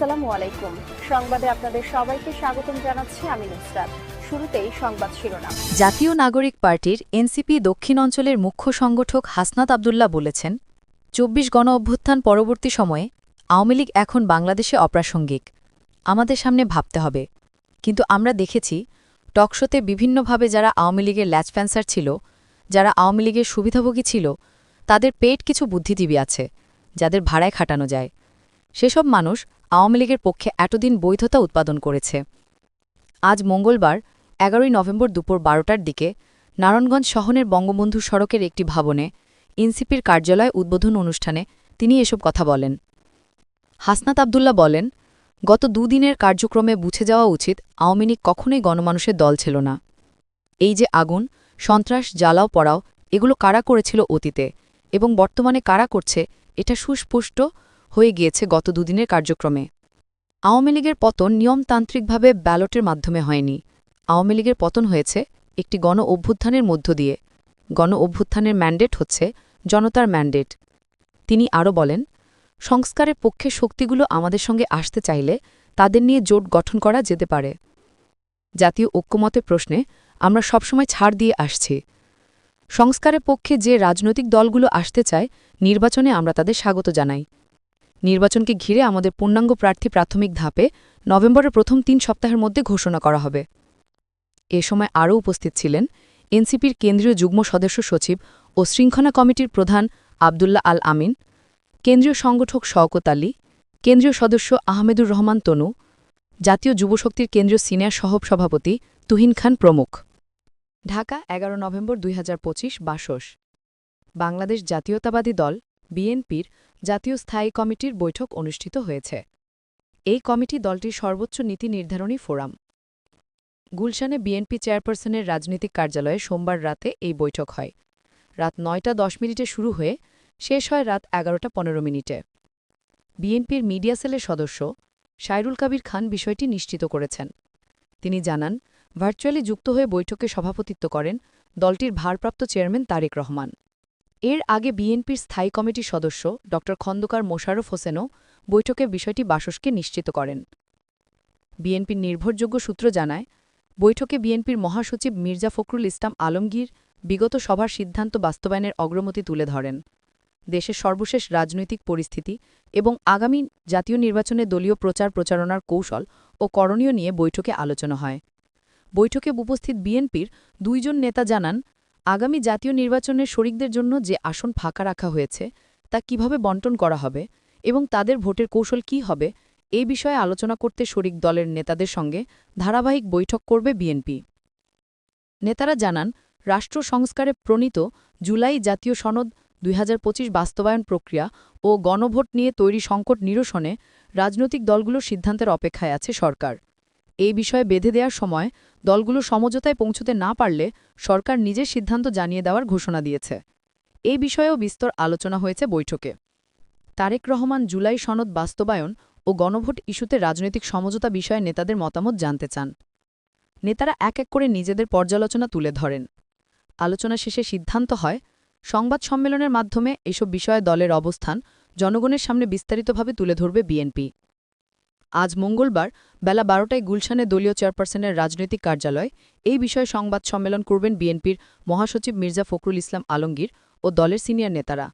আসসালামু আলাইকুম। সংবাদে আপনাদের সবাইকে স্বাগতম জানাচ্ছি আমি নুসরাত। শুরুতেই সংবাদ শিরোনাম। জাতীয় নাগরিক পার্টির এনসিপি দক্ষিণ অঞ্চলের মুখ্য সংগঠক হাসনাত আবদুল্লাহ বলেছেন, ২৪ গণঅভ্যুত্থান পরবর্তী সময়ে আওয়ামী লীগ এখন বাংলাদেশে অপ্রাসঙ্গিক। আমাদের সামনে ভাবতে হবে। কিন্তু আমরা দেখেছি টকশোতে বিভিন্নভাবে যারা আওয়ামী লীগের ল্যাচফ্যান্সার ছিল, যারা আওয়ামী লীগের সুবিধাভোগী ছিল, তাদের পেট কিছু বুদ্ধিজীবী আছে যাদের ভাড়ায় খাটানো যায়। সেসব মানুষ আওয়ামী লীগের পক্ষে এতদিন বৈধতা উৎপাদন করেছে। আজ মঙ্গলবার ১১ নভেম্বর দুপুর ১২টার দিকে নারায়ণগঞ্জ শহরের বঙ্গবন্ধু সড়কের একটি ভবনে এনসিপির কার্যালয় উদ্বোধন অনুষ্ঠানে তিনি এসব কথা বলেন। হাসনাত আবদুল্লাহ বলেন, গত দুদিনের কার্যক্রমে বুঝে যাওয়া উচিত আওয়ামী লীগ কখনোই গণমানুষের দল ছিল না। এই যে আগুন, সন্ত্রাস, জ্বালাও পড়াও, এগুলো কারা করেছিল অতীতে এবং বর্তমানে কারা করছে, এটা সুস্পষ্ট হয়ে গিয়েছে গত দুদিনের কার্যক্রমে। আওয়ামী লীগের পতন নিয়মতান্ত্রিকভাবে ব্যালটের মাধ্যমে হয়নি। আওয়ামী লীগের পতন হয়েছে একটি গণ অভ্যুত্থানের মধ্য দিয়ে। গণ অভ্যুত্থানের ম্যান্ডেট হচ্ছে জনতার ম্যান্ডেট। তিনি আরও বলেন, সংস্কারের পক্ষে শক্তিগুলো আমাদের সঙ্গে আসতে চাইলে তাদের নিয়ে জোট গঠন করা যেতে পারে। জাতীয় ঐক্যমতের প্রশ্নে আমরা সবসময় ছাড় দিয়ে আসছি। সংস্কারের পক্ষে যে রাজনৈতিক দলগুলো আসতে চায়, নির্বাচনে আমরা তাদের স্বাগত জানাই। নির্বাচনকে ঘিরে আমাদের পূর্ণাঙ্গ প্রার্থী প্রাথমিক ধাপে নভেম্বরের প্রথম ৩ সপ্তাহের মধ্যে ঘোষণা করা হবে। এ সময় আরও উপস্থিত ছিলেন এনসিপির কেন্দ্রীয় যুগ্ম সদস্য সচিব ও শৃঙ্খলা কমিটির প্রধান আবদুল্লাহ আল আমিন, কেন্দ্রীয় সংগঠক শওকত আলী, কেন্দ্রীয় সদস্য আহমেদুর রহমান তনু, জাতীয় যুবশক্তির কেন্দ্রীয় সিনিয়র সহসভাপতি তুহিন খান প্রমুখ। ঢাকা ১১ নভেম্বর ২০২৫ বাসস। বাংলাদেশ জাতীয়তাবাদী দল বিএনপির জাতীয় স্থায়ী কমিটির বৈঠক অনুষ্ঠিত হয়েছে। এই কমিটি দলটির সর্বোচ্চ নীতি নির্ধারণী ফোরাম। গুলশানে বিএনপি চেয়ারপারসনের রাজনৈতিক কার্যালয়ে সোমবার রাতে এই বৈঠক হয়। রাত ৯টা ১০ শুরু হয়ে শেষ হয় রাত ১১টা ১৫। বিএনপির মিডিয়া সেলের সদস্য সাইরুল কাবির খান বিষয়টি নিশ্চিত করেছেন। তিনি জানান, ভার্চুয়ালি যুক্ত হয়ে বৈঠকে সভাপতিত্ব করেন দলটির ভারপ্রাপ্ত চেয়ারম্যান তারেক রহমান। এর আগে বিএনপির স্থায়ী কমিটির সদস্য ড খন্দকার মোশাররফ হোসেনও বৈঠকে বিষয়টি বাসসকে নিশ্চিত করেন। বিএনপির নির্ভরযোগ্য সূত্র জানায়, বৈঠকে বিএনপির মহাসচিব মির্জা ফখরুল ইসলাম আলমগীর বিগত সভার সিদ্ধান্ত বাস্তবায়নের অগ্রগতি তুলে ধরেন। দেশের সর্বশেষ রাজনৈতিক পরিস্থিতি এবং আগামী জাতীয় নির্বাচনে দলীয় প্রচার প্রচারণার কৌশল ও করণীয় নিয়ে বৈঠকে আলোচনা হয়। বৈঠকে উপস্থিত বিএনপির ২ জন নেতা জানান, আগামী জাতীয় নির্বাচনের শরিকদের জন্য যে আসন ফাঁকা রাখা হয়েছে তা কিভাবে বণ্টন করা হবে এবং তাদের ভোটের কৌশল কী হবে, এই বিষয়ে আলোচনা করতে শরিক দলের নেতাদের সঙ্গে ধারাবাহিক বৈঠক করবে বিএনপি। নেতারা জানান, রাষ্ট্র সংস্কারে প্রণীত জুলাই জাতীয় সনদ ২০২৫ বাস্তবায়ন প্রক্রিয়া ও গণভোট নিয়ে তৈরি সংকট নিরসনে রাজনৈতিক দলগুলোর সিদ্ধান্তের অপেক্ষায় আছে সরকার। এই বিষয়ে বেঁধে দেওয়ার সময় দলগুলো সমঝোতায় পৌঁছতে না পারলে সরকার নিজের সিদ্ধান্ত জানিয়ে দেওয়ার ঘোষণা দিয়েছে। এই বিষয়েও বিস্তর আলোচনা হয়েছে বৈঠকে। তারেক রহমান জুলাই সনদ বাস্তবায়ন ও গণভোট ইস্যুতে রাজনৈতিক সমঝোতা বিষয়ে নেতাদের মতামত জানতে চান। নেতারা এক এক করে নিজেদের পর্যালোচনা তুলে ধরেন। আলোচনা শেষে সিদ্ধান্ত হয়, সংবাদ সম্মেলনের মাধ্যমে এসব বিষয়ে দলের অবস্থান জনগণের সামনে বিস্তারিতভাবে তুলে ধরবে বিএনপি। আজ মঙ্গলবার বেলা ১২টায় গুলশানে দলীয় চেয়ারপারসনের রাজনৈতিক কার্যালয় এই বিষয়ে সংবাদ সম্মেলন করবেন বিএনপির মহাসচিব মির্জা ফখরুল ইসলাম আলমগীর ও দলের সিনিয়র নেতারা।